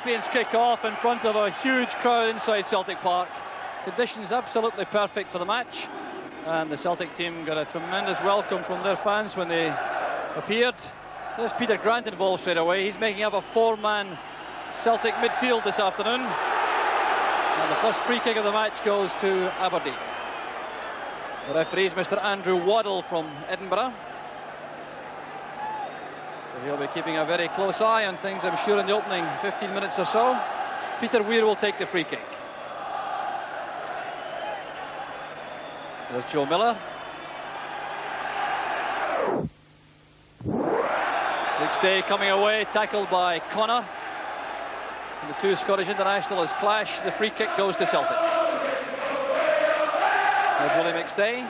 champions kick off in front of a huge crowd inside Celtic Park. Conditions absolutely perfect for the match, and the Celtic team got a tremendous welcome from their fans when they appeared. There's Peter Grant involved straight away. He's making up a four-man Celtic midfield this afternoon, and the first free kick of the match goes to Aberdeen. The referee is Mr. Andrew Waddell from Edinburgh, so he'll be keeping a very close eye on things, I'm sure, in the opening 15 minutes or so. Peter Weir will take the free kick. There's Joe Miller. McStay coming away, tackled by Connor. And the two Scottish internationals clash. The free kick goes to Celtic. There's Willie McStay.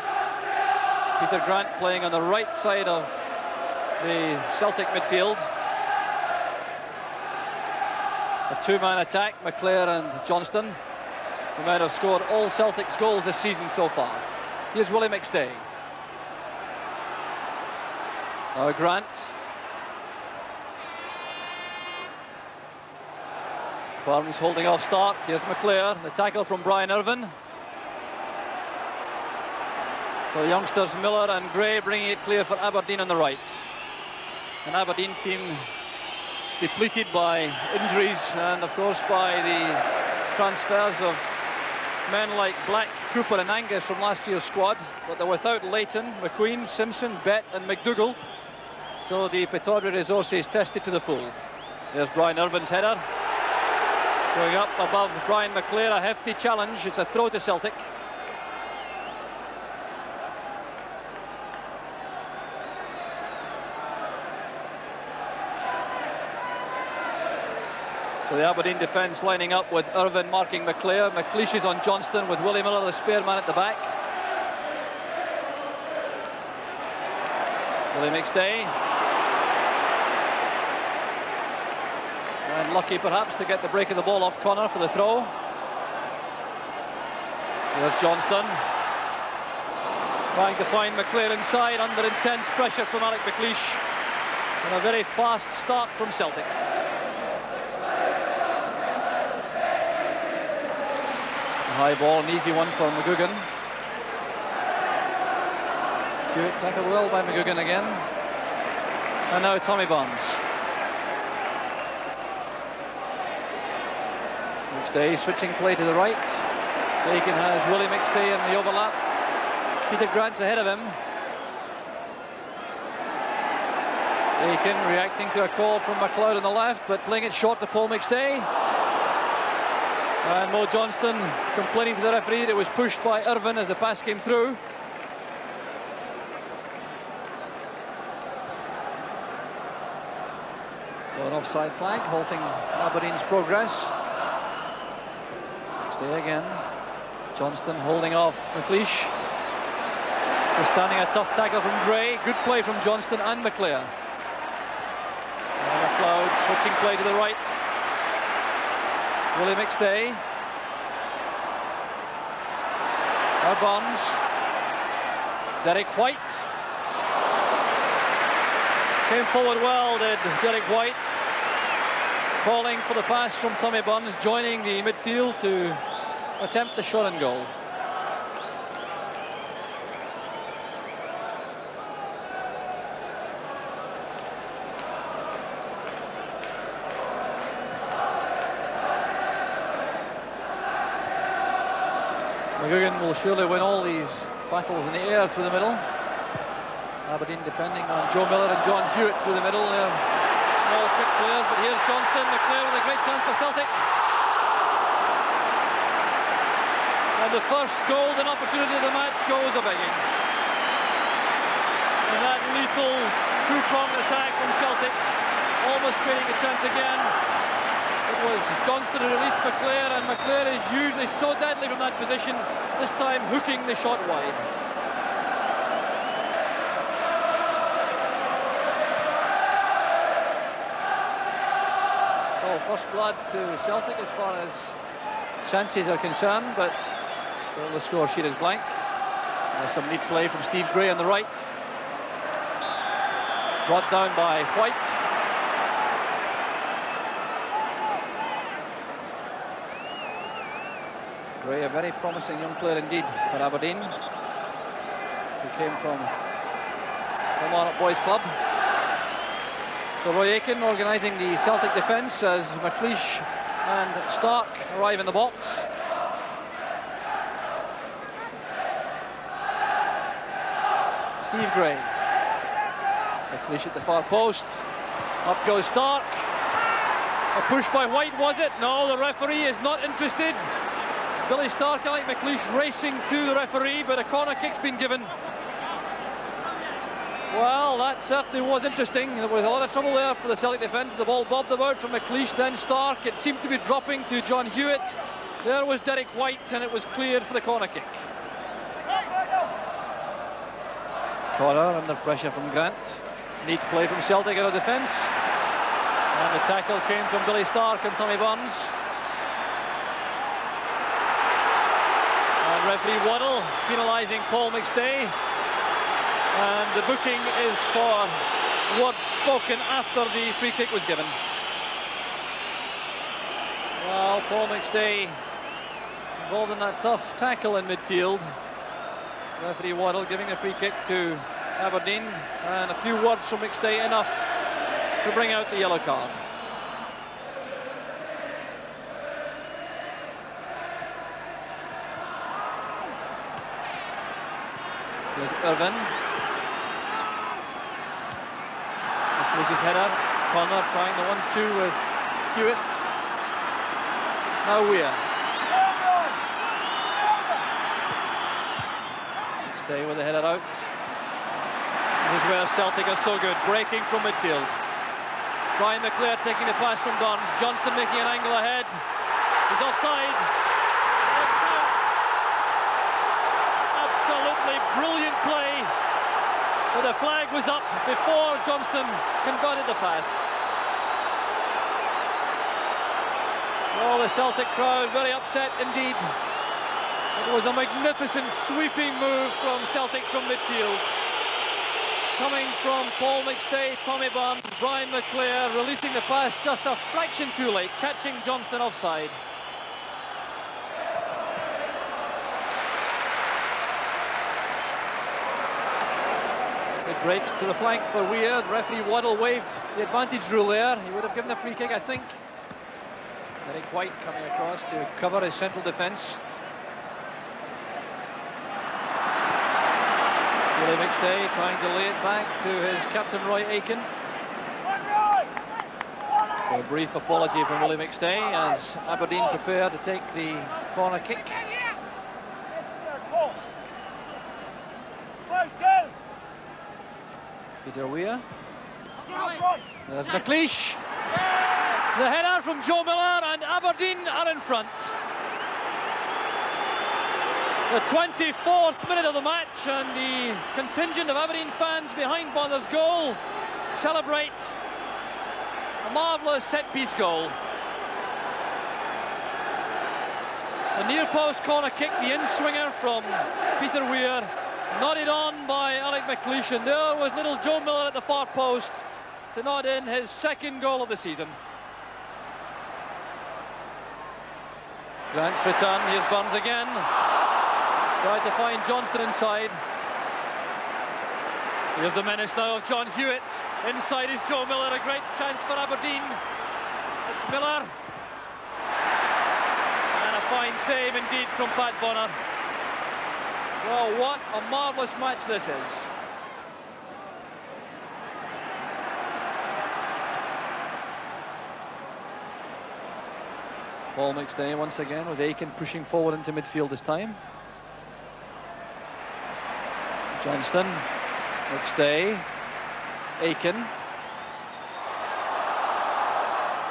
Peter Grant playing on the right side of the Celtic midfield. A two-man attack, McClair and Johnston, who might have scored all Celtic's goals this season so far. Here's Willie McStay. Now Grant. Barnes holding off Stark. Here's McClair. The tackle from Brian Irvine. So the youngsters Miller and Gray bringing it clear for Aberdeen on the right. An Aberdeen team depleted by injuries and of course by the transfers of men like Black, Cooper and Angus from last year's squad, but they're without Leighton, McQueen, Simpson, Bett and McDougall. So the Pittodrie resources tested to the full. There's Brian Irvine's header. Going up above Brian McClair, a hefty challenge. It's a throw to Celtic. So the Aberdeen defence lining up with Irvine marking McClair. McLeish is on Johnston with Willie Miller, the spare man at the back. Willie McStay. And lucky perhaps to get the break of the ball off Connor for the throw. There's Johnston. Trying to find McClair inside under intense pressure from Alec McLeish. And a very fast start from Celtic. High ball, an easy one for McGugan. Hewitt tackled well by McGugan again. And now Tommy Barnes. McStay switching play to the right. Aiken has Willie McStay in the overlap. Peter Grant's ahead of him. Aiken reacting to a call from McLeod on the left, but playing it short to Paul McStay. And Mo Johnston complaining to the referee that it was pushed by Irvine as the pass came through. So an offside flag halting Aberdeen's progress. Stay again. Johnston holding off McLeish. Withstanding a tough tackle from Gray. Good play from Johnston and McClair. And McLeod switching play to the right. Willie McStay. Now Barnes. Derek White. Came forward well, did Derek White. Calling for the pass from Tommy Barnes, joining the midfield to attempt the shot and goal. McGugan will surely win all these battles in the air through the middle. Aberdeen depending on Joe Miller and John Hewitt through the middle. They're small, quick players, but here's Johnston. McClair with a great chance for Celtic. And the first golden opportunity of the match goes a begging. And that lethal two-pronged attack from Celtic, almost creating a chance again. It was Johnston who released McClair, and McClair is usually so deadly from that position, this time hooking the shot wide. Oh, first blood to Celtic as far as chances are concerned, but still the score sheet is blank. There's some neat play from Steve Gray on the right. Brought down by White. Gray, a very promising young player indeed for Aberdeen. He came from Kilmarnock Boys Club. So Roy Aitken organising the Celtic defence as McLeish and Stark arrive in the box. Steve Gray. McLeish at the far post. Up goes Stark. A push by White, was it? No, the referee is not interested. Billy Stark and Alec McLeish racing to the referee, but a corner kick's been given. Well, that certainly was interesting. There was a lot of trouble there for the Celtic defence. The ball bobbed about from McLeish, then Stark. It seemed to be dropping to John Hewitt. There was Derek White, and it was cleared for the corner kick. Corner under pressure from Grant. Neat play from Celtic out of defence. And the tackle came from Billy Stark and Tommy Burns. And referee Waddle penalising Paul McStay. And the booking is for words spoken after the free kick was given. Well, Paul McStay involved in that tough tackle in midfield. Referee Waddle giving a free kick to Aberdeen, and a few words from McStay enough to bring out the yellow card. There's Irvin. McLeish's header. Connor trying the 1-2 with Hewitt. Now Weir. McStay with the header out. This is where Celtic are so good, breaking from midfield. Brian McClair taking the pass from Burns. Johnston making an angle ahead. He's offside. It's out. Absolutely brilliant play. But the flag was up before Johnston converted the pass. Oh, the Celtic crowd very upset indeed. It was a magnificent sweeping move from Celtic from midfield. Coming from Paul McStay, Tommy Burns, Brian McClair, releasing the pass just a fraction too late, catching Johnston offside. It breaks to the flank for Weir. The referee Waddle waved the advantage rule there. He would have given a free kick, I think. Derek White coming across to cover his central defence. Willie McStay trying to lay it back to his captain Roy Aitken. A brief apology from Willie McStay as Aberdeen prepare to take the corner kick. Peter Weir. There's McLeish. The header from Joe Miller, and Aberdeen are in front. The 24th minute of the match, and the contingent of Aberdeen fans behind Bonner's goal celebrate a marvellous set-piece goal. The near post corner kick, the in-swinger from Peter Weir, nodded on by Alec McLeish, and there was little Joe Miller at the far post to nod in his second goal of the season. Grant's return, here's Burns again. Tried to find Johnston inside. Here's the menace now of John Hewitt. Inside is Joe Miller, a great chance for Aberdeen. It's Miller. And a fine save indeed from Pat Bonner. Well, what a marvellous match this is. Paul McStay once again with Aitken pushing forward into midfield this time. Johnston, McStay, Aitken.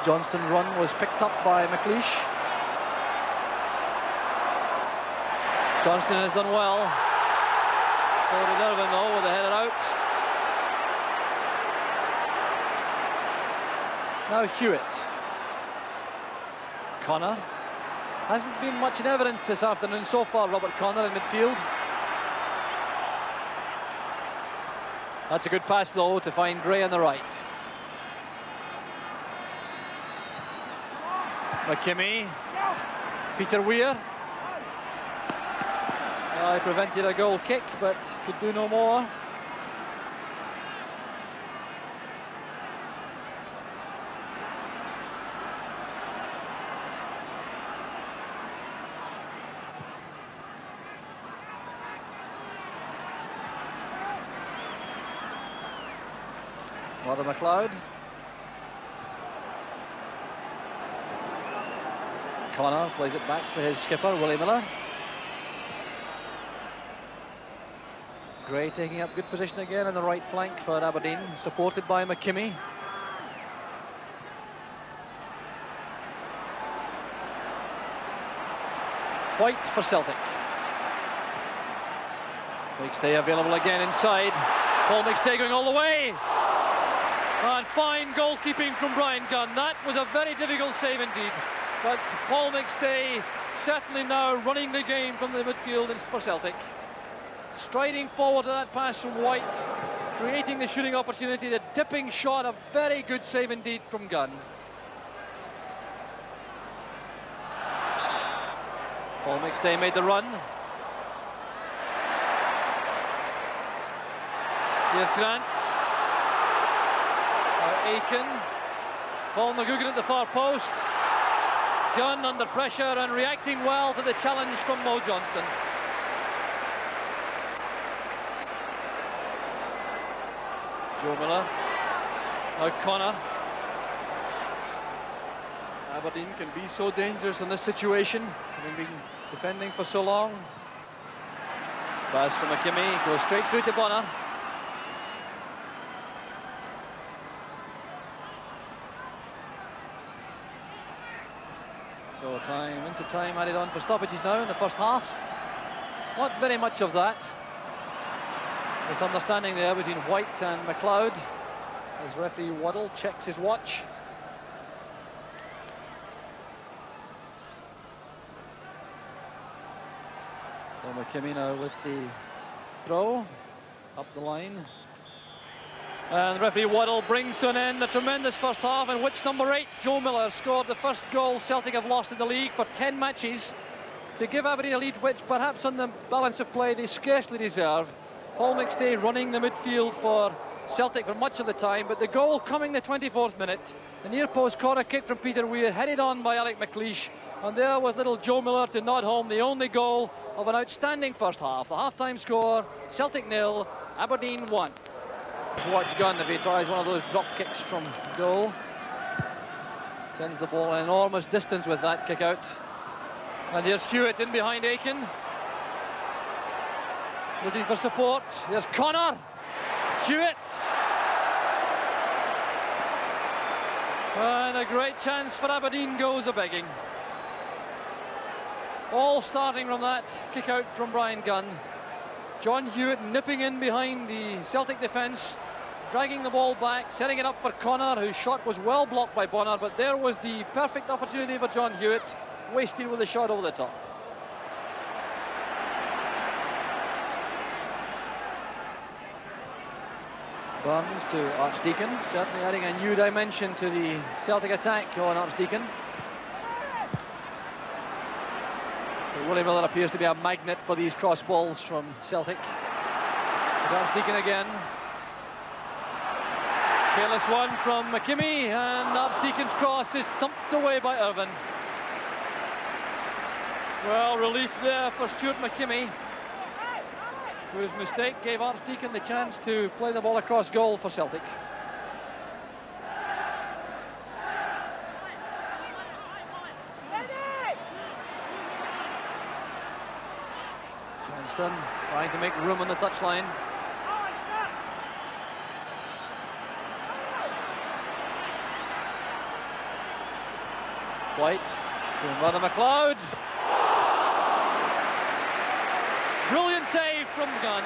Johnston's run was picked up by McLeish. Johnston has done well. So did Irvin though with the header out. Now Hewitt. Connor. Hasn't been much in evidence this afternoon so far, Robert Connor in midfield. That's a good pass though to find Gray on the right. McKimmie. Peter Weir. I prevented a goal kick, but could do no more. Mother McLeod. Connor plays it back to his skipper, Willie Miller. Gray taking up good position again on the right flank for Aberdeen, supported by McKimmie. White for Celtic. McStay available again inside. Paul McStay going all the way. And fine goalkeeping from Brian Gunn. That was a very difficult save indeed. But Paul McStay certainly now running the game from the midfield for Celtic. Striding forward to that pass from White, creating the shooting opportunity, the dipping shot, a very good save indeed from Gunn. Paul McStay made the run. Here's Grant. Aiken. Paul McGugan at the far post. Gunn under pressure and reacting well to the challenge from Mo Johnston. Joe Miller. Now Connor. Aberdeen can be so dangerous in this situation, having been defending for so long. Pass from McKimmie, goes straight through to Bonner. So time added on for stoppages now in the first half. Not very much of that. Misunderstanding there between White and McLeod as referee Waddle checks his watch. So McKimmie now with the throw up the line. And referee Waddle brings to an end the tremendous first half in which number 8, Joe Miller, scored the first goal Celtic have lost in the league for 10 matches to give Aberdeen a lead which perhaps on the balance of play they scarcely deserve. Paul McStay running the midfield for Celtic for much of the time, but the goal coming the 24th minute, the near post corner kick from Peter Weir, headed on by Alec McLeish, and there was little Joe Miller to nod home the only goal of an outstanding first half. The half-time score, Celtic 0, Aberdeen 1. Watch Gunn if he tries one of those drop kicks from goal. Sends the ball an enormous distance with that kick out. And here's Hewitt in behind Aiken. Looking for support. There's Connor. Hewitt. And a great chance for Aberdeen goes a-begging. All starting from that kick out from Brian Gunn. John Hewitt nipping in behind the Celtic defence, dragging the ball back, setting it up for Connor, whose shot was well blocked by Bonner, but there was the perfect opportunity for John Hewitt, wasted with a shot over the top. Burns to Archdeacon, certainly adding a new dimension to the Celtic attack on Archdeacon. But Willie Miller appears to be a magnet for these cross balls from Celtic. Archdeacon again. Careless one from McKimmie, and Archdeacon's cross is thumped away by Irvine. Well, relief there for Stuart McKimmie, whose mistake gave Archdeacon the chance to play the ball across goal for Celtic. Johnston trying to make room on the touchline. White to Mother McLeod. Brilliant save from Gunn.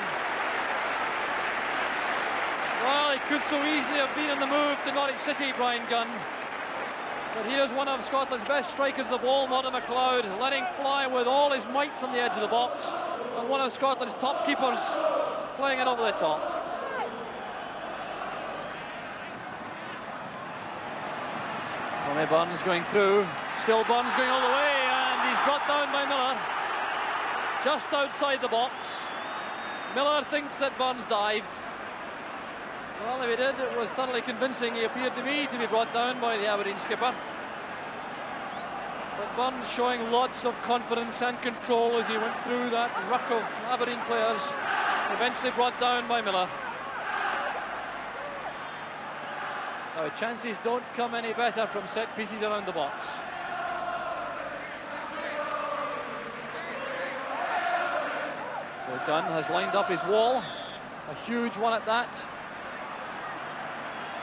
Well, he could so easily have been on the move to Norwich City, Brian Gunn. But here's one of Scotland's best strikers of the ball, Mother McLeod, letting fly with all his might from the edge of the box. And one of Scotland's top keepers playing it over the top. Tommy Burns going through. Still Burns going all the way, and he's brought down by Miller. just outside the box. Miller thinks that Burns dived. Well, if he did, it was thoroughly convincing. He appeared to me to be brought down by the Aberdeen skipper. But Burns showing lots of confidence and control as he went through that ruck of Aberdeen players, eventually brought down by Miller. Now, chances don't come any better from set pieces around the box. So Dunn has lined up his wall, a huge one at that.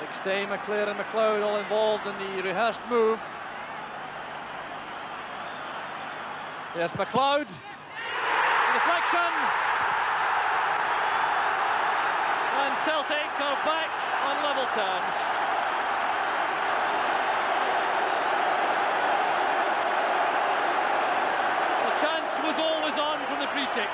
McStay, McClare and McLeod all involved in the rehearsed move. Yes, McLeod, deflection, and Celtic are back on level terms. The chance was always on from the free kick.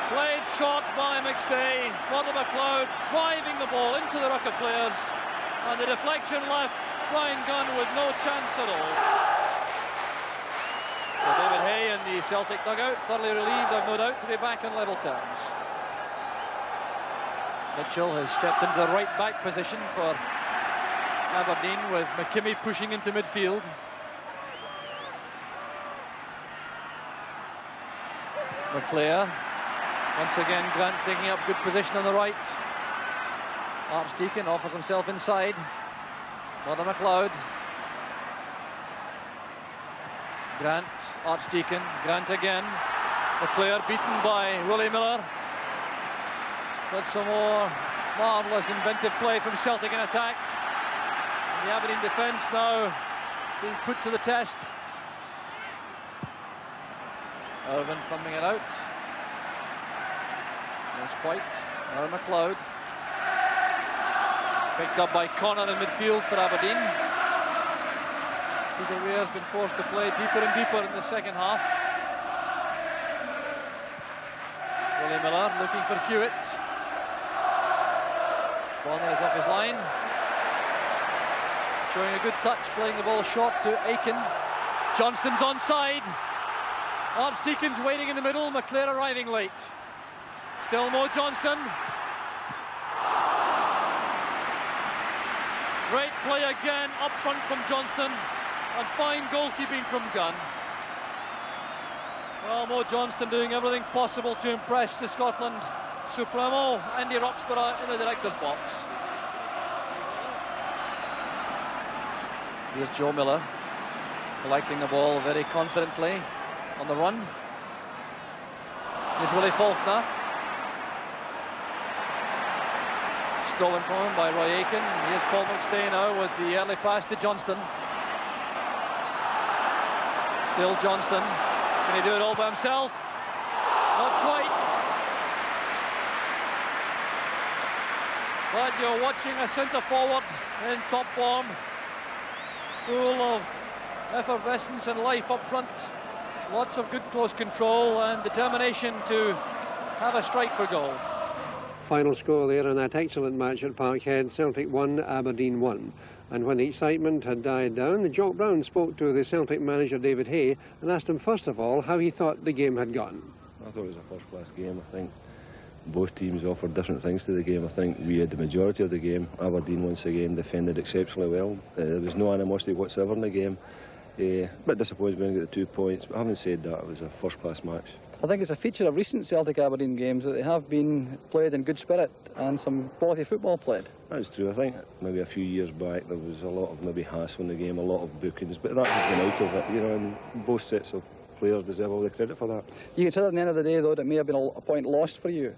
Played shot by McStay, Father McLeod driving the ball into the ruck of players, and the deflection left Brian Gunn with no chance at all. So David Hay in the Celtic dugout, thoroughly relieved, I've no doubt, to be back on level terms. Mitchell has stepped into the right back position for Aberdeen, with McKimmie pushing into midfield. McClare. Once again, Grant taking up good position on the right. Archdeacon offers himself inside. Father McLeod. Grant, Archdeacon, Grant again. McClare beaten by Willie Miller. But some more marvellous inventive play from Celtic in attack. And the Aberdeen defence now being put to the test. Irvin thumbing it out. There's White, now McLeod. Picked up by Connor in midfield for Aberdeen. Peter Weir has been forced to play deeper and deeper in the second half. Willie Miller looking for Hewitt. Bonner is off his line. Showing a good touch, playing the ball short to Aiken. Johnston's onside. Archdeacon's waiting in the middle, McClare arriving late. Still Mo Johnston. Great play again up front from Johnston, and fine goalkeeping from Gunn. Well, Mo Johnston doing everything possible to impress the Scotland Supremo, Andy Roxburgh, in the director's box. Here's Joe Miller collecting the ball very confidently on the run. Here's Willie Faulkner. Stolen from him by Roy Aiken. Here's Paul McStay now with the early pass to Johnston. Still Johnston. Can he do it all by himself? Not quite. But you're watching a centre forward in top form, full of effervescence and life up front. Lots of good close control and determination to have a strike for goal. Final score there in that excellent match at Parkhead: Celtic 1, Aberdeen 1. And when the excitement had died down, Jock Brown spoke to the Celtic manager David Hay and asked him first of all how he thought the game had gone. I thought it was a first-class game. I think both teams offered different things to the game. I think we had the majority of the game. Aberdeen once again defended exceptionally well. There was no animosity whatsoever in the game. Bit disappointed we didn't get the 2 points, but having said that, it was a first-class match. I think it's a feature of recent Celtic Aberdeen games that they have been played in good spirit and some quality football played. That's true. I think maybe a few years back there was a lot of maybe hassle in the game, a lot of bookings, but that has been out of it, you know, and both sets of players deserve all the credit for that. You consider at the end of the day, though, that it may have been a point lost for you?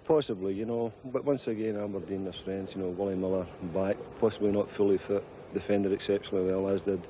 Possibly, you know, but once again Aberdeen, their strengths, you know, Willie Miller back, possibly not fully fit, defended exceptionally well, as did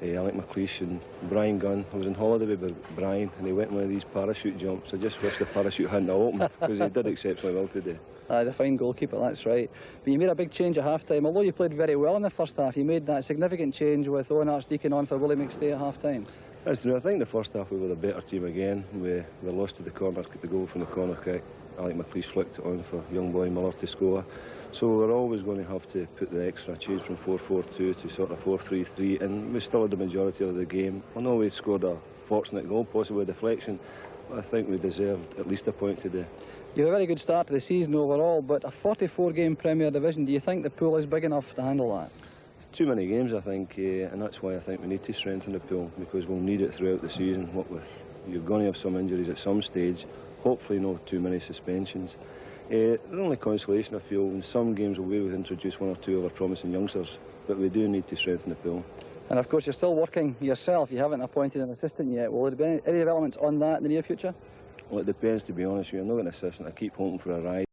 Alec McLeish and Brian Gunn. I was on holiday with Brian and he went on one of these parachute jumps. I just wish the parachute hadn't opened because he did exceptionally well today. He's a fine goalkeeper, that's right. But you made a big change at half-time. Although you played very well in the first half, you made that significant change with Owen Archdeacon on for Willie McStay at half-time. That's true. I think the first half we were the better team again. We lost to the corner, the goal from the corner kick. Alec McLeish flicked it on for young boy Miller to score. So we're always going to have to put the extra change from 4-4-2 to sort of 4-3-3, and we still had the majority of the game. I know we scored a fortunate goal, possibly a deflection, but I think we deserved at least a point today. You had a very good start to the season overall, but a 44-game Premier Division, do you think the pool is big enough to handle that? It's too many games, I think, and that's why I think we need to strengthen the pool, because we'll need it throughout the season. What with, you're going to have some injuries at some stage, hopefully not too many suspensions. The only consolation I feel, in some games we'll be able to introduce one or two of our promising youngsters, but we do need to strengthen the pool. And of course you're still working yourself, you haven't appointed an assistant yet. Will there be any developments on that in the near future? Well, it depends, to be honest with you. I'm not an assistant, I keep hoping for a rise.